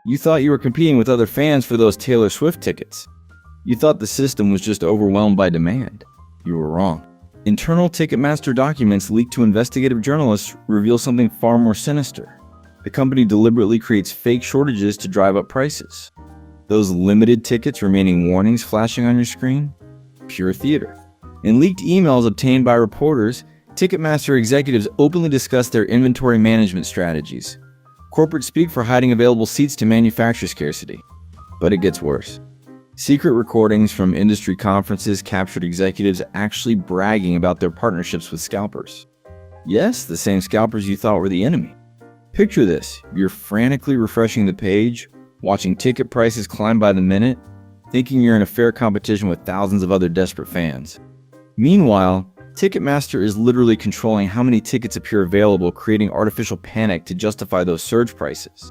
You thought you were competing with other fans for those Taylor Swift tickets. You thought the system was just overwhelmed by demand. You were wrong. Internal Ticketmaster documents leaked to investigative journalists reveal something far more sinister. The company deliberately creates fake shortages to drive up prices. Those limited tickets remaining warnings flashing on your screen? Pure theater. In leaked emails obtained by reporters, Ticketmaster executives openly discussed their inventory management strategies. Corporate speak for hiding available seats to manufacture scarcity. But it gets worse. Secret recordings from industry conferences captured executives actually bragging about their partnerships with scalpers. Yes, the same scalpers you thought were the enemy. Picture this: you're frantically refreshing the page, watching ticket prices climb by the minute, thinking you're in a fair competition with thousands of other desperate fans. Meanwhile, Ticketmaster is literally controlling how many tickets appear available, creating artificial panic to justify those surge prices.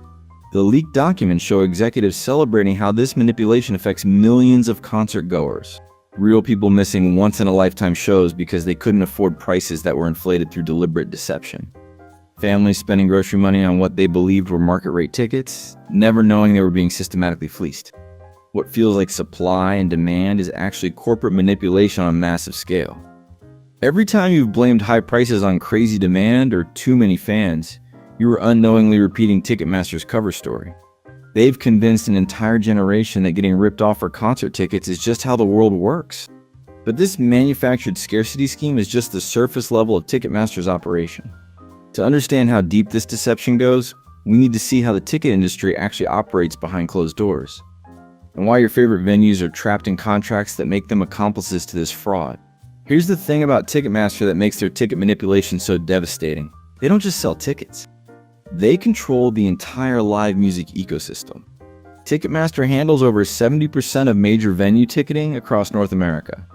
The leaked documents show executives celebrating how this manipulation affects millions of concert goers. Real people missing once-in-a-lifetime shows because they couldn't afford prices that were inflated through deliberate deception. Families spending grocery money on what they believed were market-rate tickets, never knowing they were being systematically fleeced. What feels like supply and demand is actually corporate manipulation on a massive scale. Every time you've blamed high prices on crazy demand or too many fans, you are unknowingly repeating Ticketmaster's cover story. They've convinced an entire generation that getting ripped off for concert tickets is just how the world works. But this manufactured scarcity scheme is just the surface level of Ticketmaster's operation. To understand how deep this deception goes, we need to see how the ticket industry actually operates behind closed doors, and why your favorite venues are trapped in contracts that make them accomplices to this fraud. Here's the thing about Ticketmaster that makes their ticket manipulation so devastating. They don't just sell tickets. They control the entire live music ecosystem. Ticketmaster handles over 70% of major venue ticketing across North America.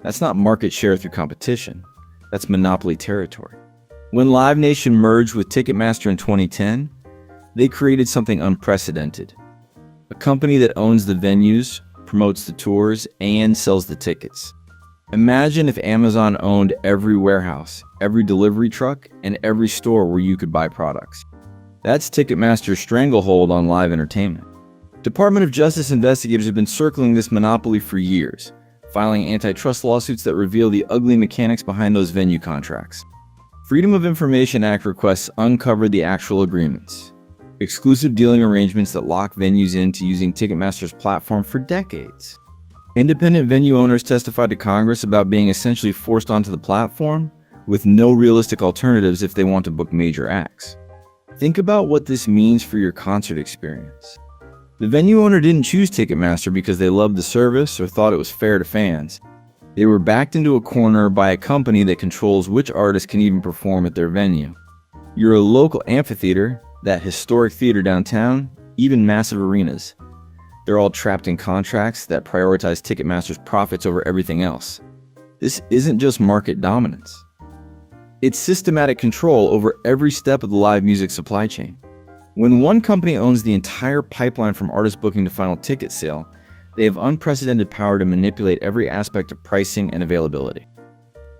That's not market share through competition. That's monopoly territory. When Live Nation merged with Ticketmaster in 2010, they created something unprecedented. A company that owns the venues, promotes the tours, and sells the tickets. Imagine if Amazon owned every warehouse, every delivery truck, and every store where you could buy products. That's Ticketmaster's stranglehold on live entertainment. Department of Justice investigators have been circling this monopoly for years, filing antitrust lawsuits that reveal the ugly mechanics behind those venue contracts. Freedom of Information Act requests uncovered the actual agreements. Exclusive dealing arrangements that lock venues into using Ticketmaster's platform for decades. Independent venue owners testified to Congress about being essentially forced onto the platform with no realistic alternatives if they want to book major acts. Think about what this means for your concert experience. The venue owner didn't choose Ticketmaster because they loved the service or thought it was fair to fans. They were backed into a corner by a company that controls which artists can even perform at their venue. You're a local amphitheater, that historic theater downtown, even massive arenas. They're all trapped in contracts that prioritize Ticketmaster's profits over everything else. This isn't just market dominance. It's systematic control over every step of the live music supply chain. When one company owns the entire pipeline from artist booking to final ticket sale, they have unprecedented power to manipulate every aspect of pricing and availability.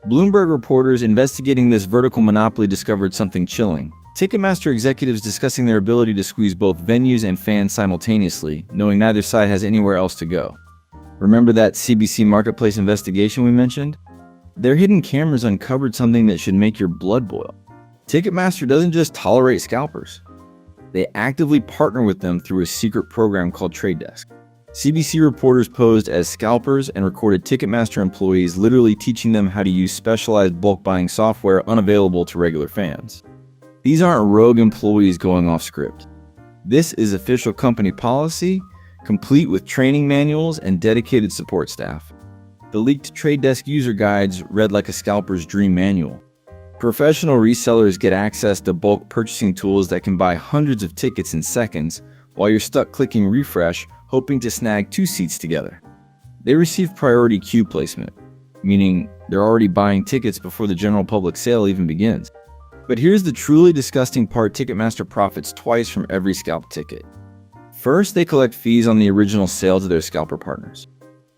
Bloomberg reporters investigating this vertical monopoly discovered something chilling. Ticketmaster executives discussing their ability to squeeze both venues and fans simultaneously, knowing neither side has anywhere else to go. Remember that CBC Marketplace investigation we mentioned? Their hidden cameras uncovered something that should make your blood boil. Ticketmaster doesn't just tolerate scalpers. They actively partner with them through a secret program called Trade Desk. CBC reporters posed as scalpers and recorded Ticketmaster employees literally teaching them how to use specialized bulk buying software unavailable to regular fans. These aren't rogue employees going off script. This is official company policy, complete with training manuals and dedicated support staff. The leaked Trade Desk user guides read like a scalper's dream manual. Professional resellers get access to bulk purchasing tools that can buy hundreds of tickets in seconds, while you're stuck clicking refresh, hoping to snag 2 seats together. They receive priority queue placement, meaning they're already buying tickets before the general public sale even begins. But here's the truly disgusting part: Ticketmaster profits twice from every scalp ticket. First, they collect fees on the original sale to their scalper partners.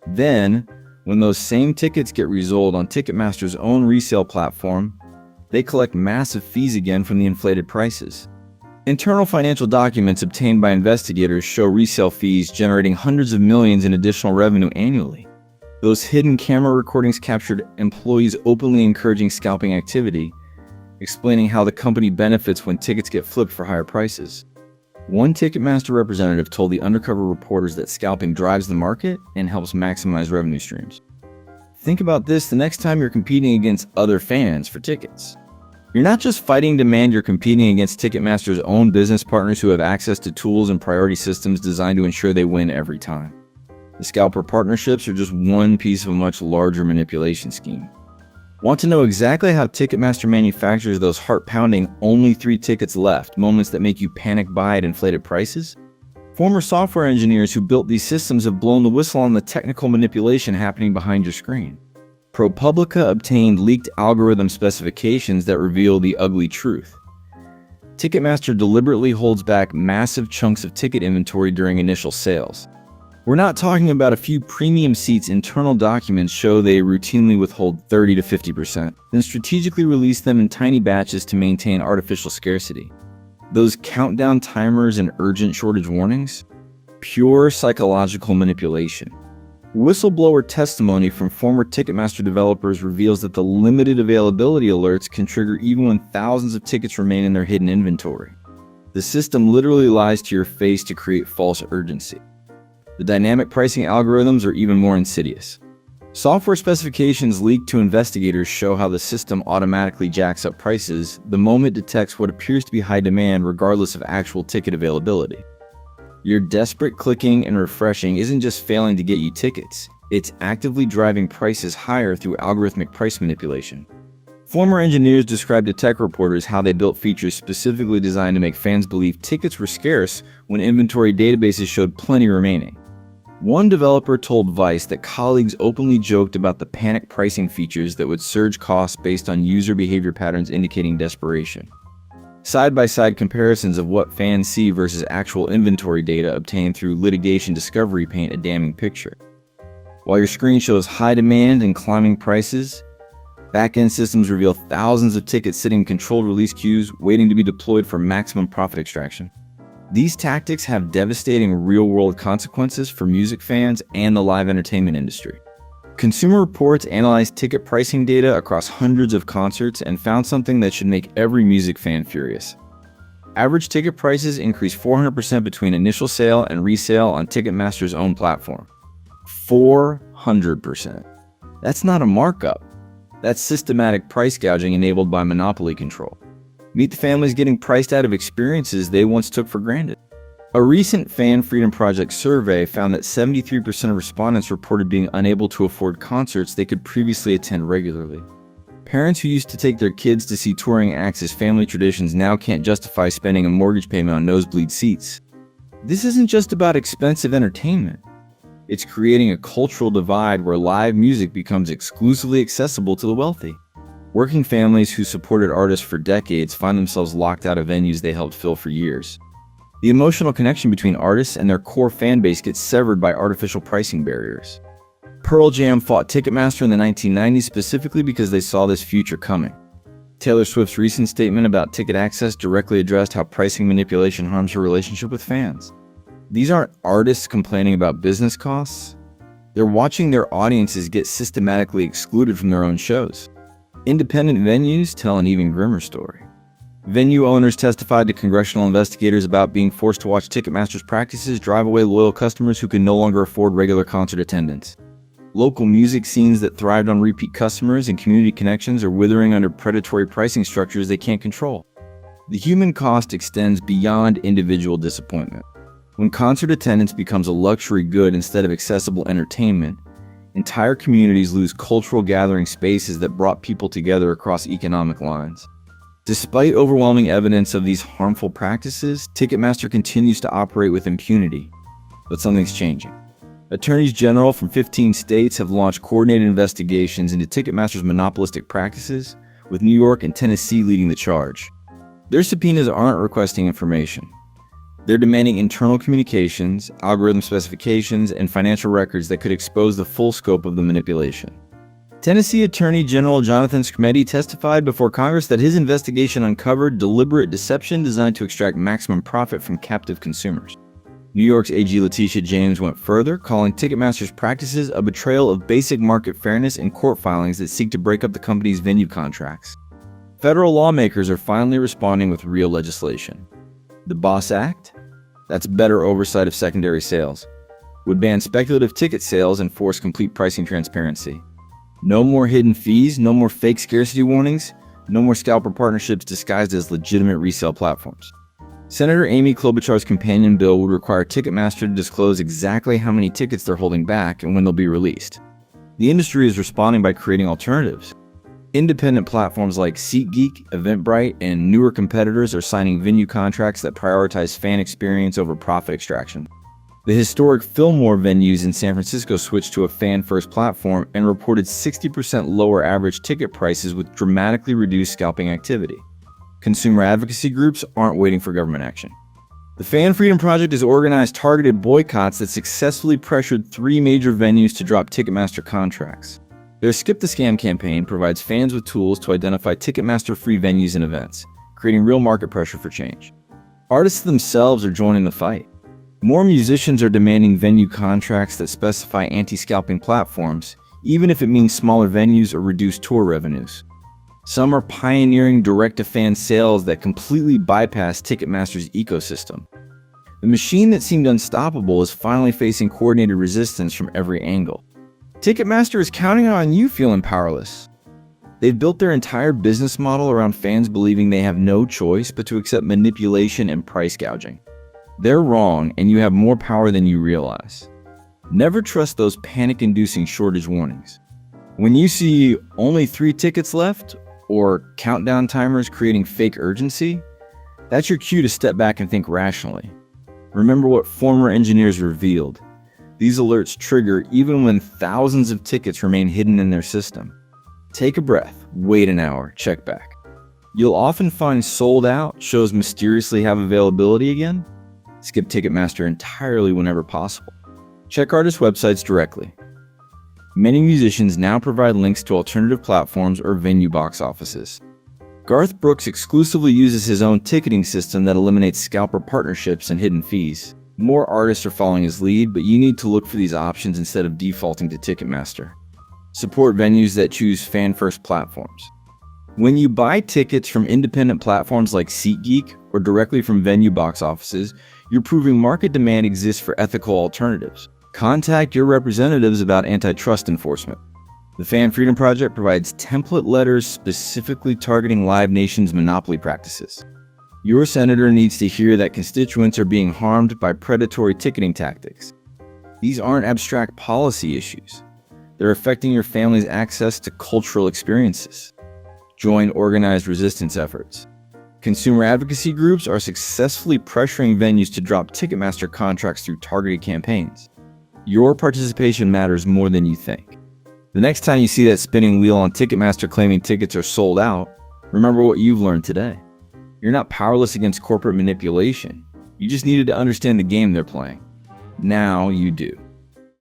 Then, when those same tickets get resold on Ticketmaster's own resale platform, they collect massive fees again from the inflated prices. Internal financial documents obtained by investigators show resale fees generating hundreds of millions in additional revenue annually. Those hidden camera recordings captured employees openly encouraging scalping activity, explaining how the company benefits when tickets get flipped for higher prices. One Ticketmaster representative told the undercover reporters that scalping drives the market and helps maximize revenue streams. Think about this the next time you're competing against other fans for tickets. You're not just fighting demand, you're competing against Ticketmaster's own business partners who have access to tools and priority systems designed to ensure they win every time. The scalper partnerships are just one piece of a much larger manipulation scheme. Want to know exactly how Ticketmaster manufactures those heart-pounding only 3 tickets left moments that make you panic buy at inflated prices? Former software engineers who built these systems have blown the whistle on the technical manipulation happening behind your screen. ProPublica obtained leaked algorithm specifications that reveal the ugly truth. Ticketmaster deliberately holds back massive chunks of ticket inventory during initial sales. We're not talking about a few premium seats. Internal documents show they routinely withhold 30 to 50%, then strategically release them in tiny batches to maintain artificial scarcity. Those countdown timers and urgent shortage warnings? Pure psychological manipulation. Whistleblower testimony from former Ticketmaster developers reveals that the limited availability alerts can trigger even when thousands of tickets remain in their hidden inventory. The system literally lies to your face to create false urgency. The dynamic pricing algorithms are even more insidious. Software specifications leaked to investigators show how the system automatically jacks up prices the moment it detects what appears to be high demand regardless of actual ticket availability. Your desperate clicking and refreshing isn't just failing to get you tickets, it's actively driving prices higher through algorithmic price manipulation. Former engineers described to tech reporters how they built features specifically designed to make fans believe tickets were scarce when inventory databases showed plenty remaining. One developer told Vice that colleagues openly joked about the panic pricing features that would surge costs based on user behavior patterns indicating desperation. Side-by-side comparisons of what fans see versus actual inventory data obtained through litigation discovery paint a damning picture. While your screen shows high demand and climbing prices, back-end systems reveal thousands of tickets sitting in controlled release queues waiting to be deployed for maximum profit extraction. These tactics have devastating real-world consequences for music fans and the live entertainment industry. Consumer Reports analyzed ticket pricing data across hundreds of concerts and found something that should make every music fan furious. Average ticket prices increased 400% between initial sale and resale on Ticketmaster's own platform. 400%. That's not a markup. That's systematic price gouging enabled by monopoly control. Meet the families getting priced out of experiences they once took for granted. A recent Fan Freedom Project survey found that 73% of respondents reported being unable to afford concerts they could previously attend regularly. Parents who used to take their kids to see touring acts as family traditions now can't justify spending a mortgage payment on nosebleed seats. This isn't just about expensive entertainment. It's creating a cultural divide where live music becomes exclusively accessible to the wealthy. Working families who supported artists for decades find themselves locked out of venues they helped fill for years. The emotional connection between artists and their core fan base gets severed by artificial pricing barriers. Pearl Jam fought Ticketmaster in the 1990s specifically because they saw this future coming. Taylor Swift's recent statement about ticket access directly addressed how pricing manipulation harms her relationship with fans. These aren't artists complaining about business costs. They're watching their audiences get systematically excluded from their own shows. Independent venues tell an even grimmer story. Venue owners testified to congressional investigators about being forced to watch Ticketmaster's practices drive away loyal customers who can no longer afford regular concert attendance. Local music scenes that thrived on repeat customers and community connections are withering under predatory pricing structures they can't control. The human cost extends beyond individual disappointment. When concert attendance becomes a luxury good instead of accessible entertainment, entire communities lose cultural gathering spaces that brought people together across economic lines. Despite overwhelming evidence of these harmful practices, Ticketmaster continues to operate with impunity. But something's changing. Attorneys general from 15 states have launched coordinated investigations into Ticketmaster's monopolistic practices, with New York and Tennessee leading the charge. Their subpoenas aren't requesting information. They're demanding internal communications, algorithm specifications, and financial records that could expose the full scope of the manipulation. Tennessee Attorney General Jonathan Skrmetti testified before Congress that his investigation uncovered deliberate deception designed to extract maximum profit from captive consumers. New York's AG Letitia James went further, calling Ticketmaster's practices a betrayal of basic market fairness in court filings that seek to break up the company's venue contracts. Federal lawmakers are finally responding with real legislation. The BOSS Act? That's better oversight of secondary sales. Would ban speculative ticket sales and force complete pricing transparency. No more hidden fees, no more fake scarcity warnings, no more scalper partnerships disguised as legitimate resale platforms. Senator Amy Klobuchar's companion bill would require Ticketmaster to disclose exactly how many tickets they're holding back and when they'll be released. The industry is responding by creating alternatives. Independent platforms like SeatGeek, Eventbrite, and newer competitors are signing venue contracts that prioritize fan experience over profit extraction. The historic Fillmore venues in San Francisco switched to a fan-first platform and reported 60% lower average ticket prices with dramatically reduced scalping activity. Consumer advocacy groups aren't waiting for government action. The Fan Freedom Project has organized targeted boycotts that successfully pressured 3 major venues to drop Ticketmaster contracts. Their Skip the Scam campaign provides fans with tools to identify Ticketmaster-free venues and events, creating real market pressure for change. Artists themselves are joining the fight. More musicians are demanding venue contracts that specify anti-scalping platforms, even if it means smaller venues or reduced tour revenues. Some are pioneering direct-to-fan sales that completely bypass Ticketmaster's ecosystem. The machine that seemed unstoppable is finally facing coordinated resistance from every angle. Ticketmaster is counting on you feeling powerless. They've built their entire business model around fans believing they have no choice but to accept manipulation and price gouging. They're wrong, and you have more power than you realize. Never trust those panic-inducing shortage warnings. When you see only 3 tickets left, or countdown timers creating fake urgency, that's your cue to step back and think rationally. Remember what former engineers revealed. These alerts trigger even when thousands of tickets remain hidden in their system. Take a breath, wait an hour, check back. You'll often find sold out shows mysteriously have availability again. Skip Ticketmaster entirely whenever possible. Check artist websites directly. Many musicians now provide links to alternative platforms or venue box offices. Garth Brooks exclusively uses his own ticketing system that eliminates scalper partnerships and hidden fees. More artists are following his lead, but you need to look for these options instead of defaulting to Ticketmaster. Support venues that choose fan-first platforms. When you buy tickets from independent platforms like SeatGeek or directly from venue box offices, you're proving market demand exists for ethical alternatives. Contact your representatives about antitrust enforcement. The Fan Freedom Project provides template letters specifically targeting Live Nation's monopoly practices. Your senator needs to hear that constituents are being harmed by predatory ticketing tactics. These aren't abstract policy issues. They're affecting your family's access to cultural experiences. Join organized resistance efforts. Consumer advocacy groups are successfully pressuring venues to drop Ticketmaster contracts through targeted campaigns. Your participation matters more than you think. The next time you see that spinning wheel on Ticketmaster claiming tickets are sold out, remember what you've learned today. You're not powerless against corporate manipulation. You just needed to understand the game they're playing. Now you do.